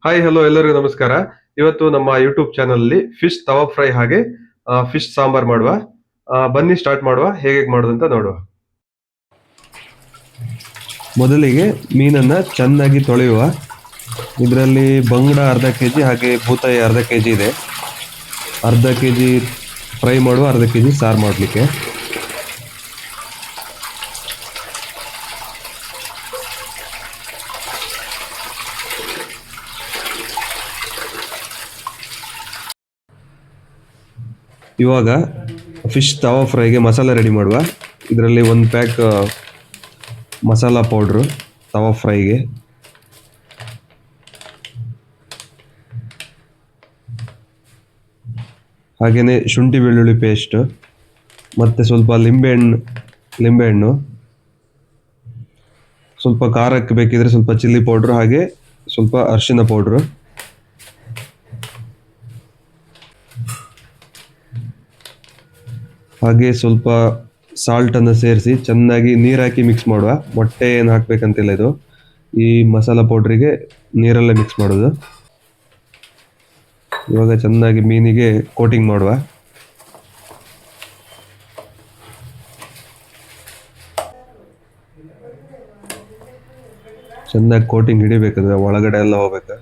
Hi hello ಎಲ್ಲರಿಗೂ ನಮಸ್ಕಾರ. ಇವತ್ತು ನಮ್ಮ ಯೂಟ್ಯೂಬ್ ಚಾನಲ್ ಅಲ್ಲಿ ಫಿಶ್ ತವಾ ಫ್ರೈ ಹಾಗೆ ಫಿಶ್ ಸಾಂಬಾರ್ ಮಾಡುವ. ಬನ್ನಿ ಸ್ಟಾರ್ಟ್ ಮಾಡುವ, ಹೇಗೆ ಮಾಡೋದು ಅಂತ ನೋಡುವ. ಮೊದಲಿಗೆ ಮೀನನ್ನ ಚೆನ್ನಾಗಿ ತೊಳೆಯುವ. ಇದರಲ್ಲಿ ಬಂಗಡ ಅರ್ಧ ಕೆಜಿ ಹಾಗೆ ಬೂತಾಯಿ ಅರ್ಧ ಕೆಜಿ ಇದೆ. ಅರ್ಧ ಕೆಜಿ ಫ್ರೈ ಮಾಡುವ, ಅರ್ಧ ಕೆಜಿ ಸಾರು ಮಾಡಲಿಕ್ಕೆ. ಇವಾಗ ಫಿಶ್ ತವಾ ಫ್ರೈಗೆ ಮಸಾಲ ರೆಡಿ ಮಾಡುವ. ಇದರಲ್ಲಿ ಒಂದು ಪ್ಯಾಕ್ ಮಸಾಲ ಪೌಡ್ರು ತವಾ ಫ್ರೈಗೆ, ಹಾಗೆಯೇ ಶುಂಠಿ ಬೆಳ್ಳುಳ್ಳಿ ಪೇಸ್ಟ್, ಮತ್ತು ಸ್ವಲ್ಪ ಲಿಂಬೆಹಣ್ಣು, ಸ್ವಲ್ಪ ಖಾರಕ್ಕೆ ಬೇಕಿದ್ರೆ ಸ್ವಲ್ಪ ಚಿಲ್ಲಿ ಪೌಡ್ರು, ಹಾಗೆ ಸ್ವಲ್ಪ ಅರಿಶಿನ ಪೌಡ್ರು, ಹಾಗೆ ಸ್ವಲ್ಪ ಸಾಲ್ಟನ್ನು ಸೇರಿಸಿ ಚೆನ್ನಾಗಿ ನೀರು ಹಾಕಿ ಮಿಕ್ಸ್ ಮಾಡುವ. ಮೊಟ್ಟೆ ಏನು ಹಾಕಬೇಕಂತಿಲ್ಲ, ಇದು ಈ ಮಸಾಲ ಪೌಡ್ರಿಗೆ ನೀರಲ್ಲೇ ಮಿಕ್ಸ್ ಮಾಡೋದು. ಇವಾಗ ಚೆನ್ನಾಗಿ ಮೀನಿಗೆ ಕೋಟಿಂಗ್ ಮಾಡುವ. ಚೆನ್ನಾಗಿ ಕೋಟಿಂಗ್ ಹಿಡಿಬೇಕಾದ್ರೆ ಒಳಗಡೆ ಎಲ್ಲ ಹೋಗ್ಬೇಕು.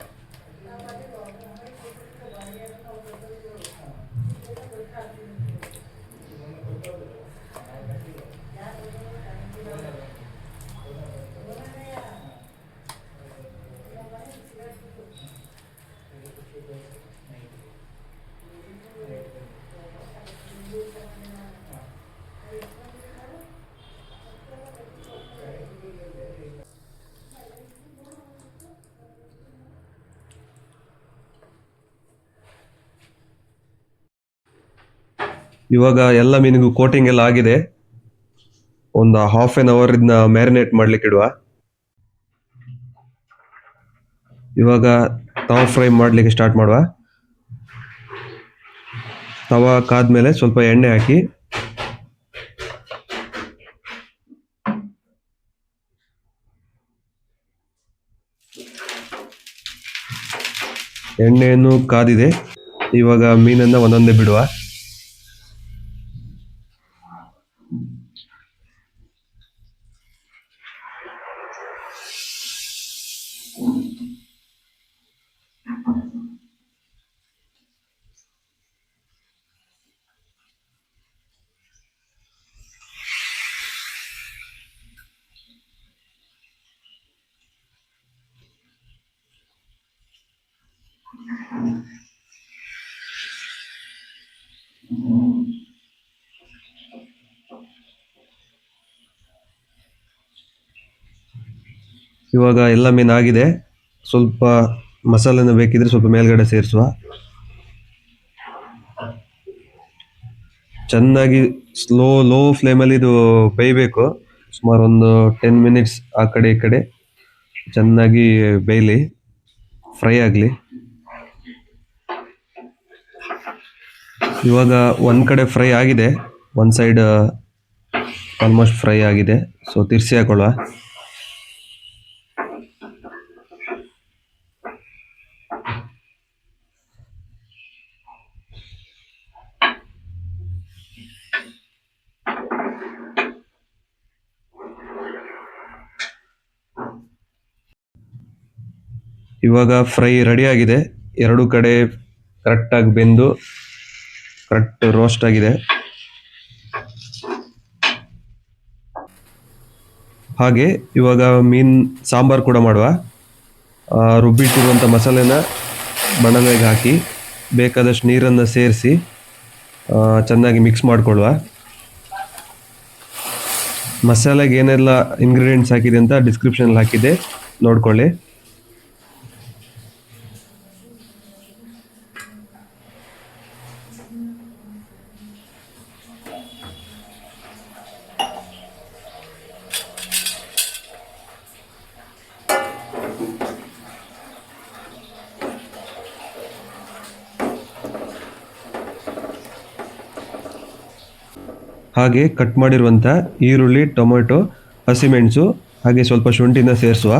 ಇವಾಗ ಎಲ್ಲ ಮೀನಿಗೂ ಕೋಟಿಂಗ್ ಎಲ್ಲ ಆಗಿದೆ. ಒಂದು ಹಾಫ್ ಆನ್ ಅವರ್ ಇದನ್ನ ಮ್ಯಾರಿನೇಟ್ ಮಾಡ್ಲಿಕ್ಕೆ ಇಡುವ. ಇವಾಗ ತವಾ ಫ್ರೈ ಮಾಡಲಿಕ್ಕೆ ಸ್ಟಾರ್ಟ್ ಮಾಡುವ. ತವಾ ಕಾದ್ಮೇಲೆ ಸ್ವಲ್ಪ ಎಣ್ಣೆ ಹಾಕಿ, ಎಣ್ಣೆಯನ್ನು ಕಾದಿದೆ. ಇವಾಗ ಮೀನನ್ನ ಒಂದೊಂದೇ ಬಿಡುವ. ಇವಾಗ ಎಲ್ಲ ಮೀನು ಆಗಿದೆ. ಸ್ವಲ್ಪ ಮಸಾಲೆನ ಬೇಕಿದ್ರೆ ಸ್ವಲ್ಪ ಮೇಲ್ಗಡೆ ಸೇರಿಸುವ. ಚೆನ್ನಾಗಿ ಲೋ ಫ್ಲೇಮಲ್ಲಿ ಇದು ಬೇಯಬೇಕು. ಸುಮಾರು ಒಂದು 10 ಮಿನಿಟ್ಸ್ ಆ ಕಡೆ ಈ ಕಡೆ ಚೆನ್ನಾಗಿ ಬೇಯಲಿ, ಫ್ರೈ ಆಗಲಿ. ಇವಾಗ ಒಂದು ಕಡೆ ಫ್ರೈ ಆಗಿದೆ, ಒಂದು ಸೈಡ್ ಆಲ್ಮೋಸ್ಟ್ ಫ್ರೈ ಆಗಿದೆ. ಸೊ ತಿರ್ಸಿ ಹಾಕೊಳ್ಳುವ. ಇವಾಗ ಫ್ರೈ ರೆಡಿ ಆಗಿದೆ. ಎರಡು ಕಡೆ ಕರೆಕ್ಟಾಗಿ ಬೆಂದು ಕರೆಕ್ಟ್ ರೋಸ್ಟ್ ಆಗಿದೆ. ಹಾಗೆ ಇವಾಗ ಮೀನ್ ಸಾಂಬಾರ್ ಕೂಡ ಮಾಡುವ. ರುಬ್ಬಿಟ್ಟಿರುವಂಥ ಮಸಾಲೆನ ಬಾಣಲೆಗೆ ಹಾಕಿ ಬೇಕಾದಷ್ಟು ನೀರನ್ನು ಸೇರಿಸಿ ಚೆನ್ನಾಗಿ ಮಿಕ್ಸ್ ಮಾಡಿಕೊಳ್ಳುವ. ಮಸಾಲೆಗೆ ಏನೆಲ್ಲ ಇಂಗ್ರೀಡಿಯೆಂಟ್ಸ್ ಹಾಕಿದೆ ಅಂತ ಡಿಸ್ಕ್ರಿಪ್ಷನಲ್ಲಿ ಹಾಕಿದೆ, ನೋಡ್ಕೊಳ್ಳಿ. ಹಾಗೆ ಕಟ್ ಮಾಡಿರುವಂಥ ಈರುಳ್ಳಿ, ಟೊಮೆಟೊ, ಹಸಿಮೆಣಸು ಹಾಗೆ ಸ್ವಲ್ಪ ಶುಂಠಿನ ಸೇರಿಸುವ.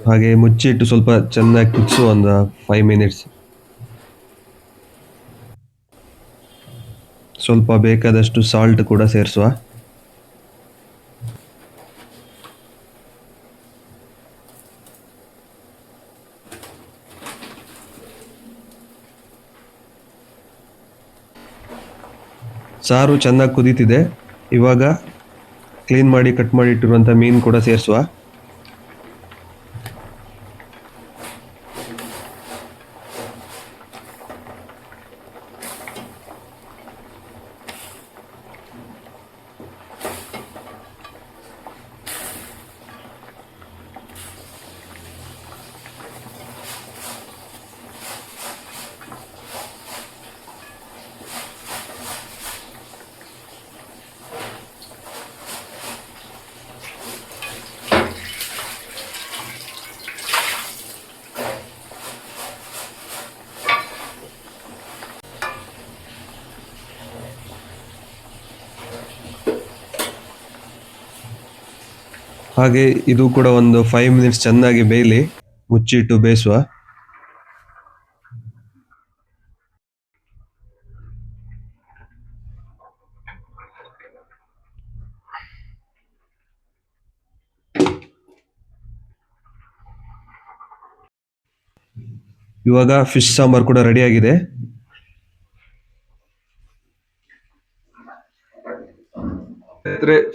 ಹಾಗೆ ಮುಚ್ಚಿಟ್ಟು ಸ್ವಲ್ಪ ಚೆನ್ನಾಗಿ ಕುದಿಸು ಒಂದು 5 ಮಿನಿಟ್ಸ್. ಸ್ವಲ್ಪ ಬೇಕಾದಷ್ಟು ಸಾಲ್ಟ್ ಕೂಡ ಸೇರಿಸುವ. ಸಾರು ಚೆನ್ನಾಗಿ ಕುದೀತಿದೆ. ಇವಾಗ ಕ್ಲೀನ್ ಮಾಡಿ ಕಟ್ ಮಾಡಿ ಇಟ್ಟಿರುವಂಥ ಮೀನು ಕೂಡ ಸೇರಿಸುವ. ಹಾಗೆ ಇದು ಕೂಡ ಒಂದು 5 ಮಿನಿಟ್ಸ್ ಚೆನ್ನಾಗಿ ಬೇಯಲಿ, ಮುಚ್ಚಿಟ್ಟು ಬೇಯಿಸುವ. ಇವಾಗ ಫಿಶ್ ಸಾಂಬಾರ್ ಕೂಡ ರೆಡಿ ಆಗಿದೆ.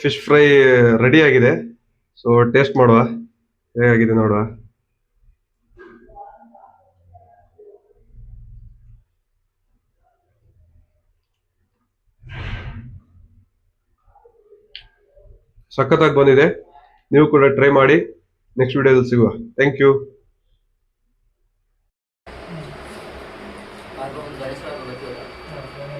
ಫಿಶ್ ಫ್ರೈ ರೆಡಿ ಆಗಿದೆ. ಸೊ ಟೇಸ್ಟ್ ಮಾಡುವ, ಹೇಗಾಗಿದೆ ನೋಡುವ. ಸಖತ್ತಾಗಿ ಬಂದಿದೆ. ನೀವು ಕೂಡ ಟ್ರೈ ಮಾಡಿ. ನೆಕ್ಸ್ಟ್ ವಿಡಿಯೋದಲ್ಲಿ ಸಿಗುವ. Thank you.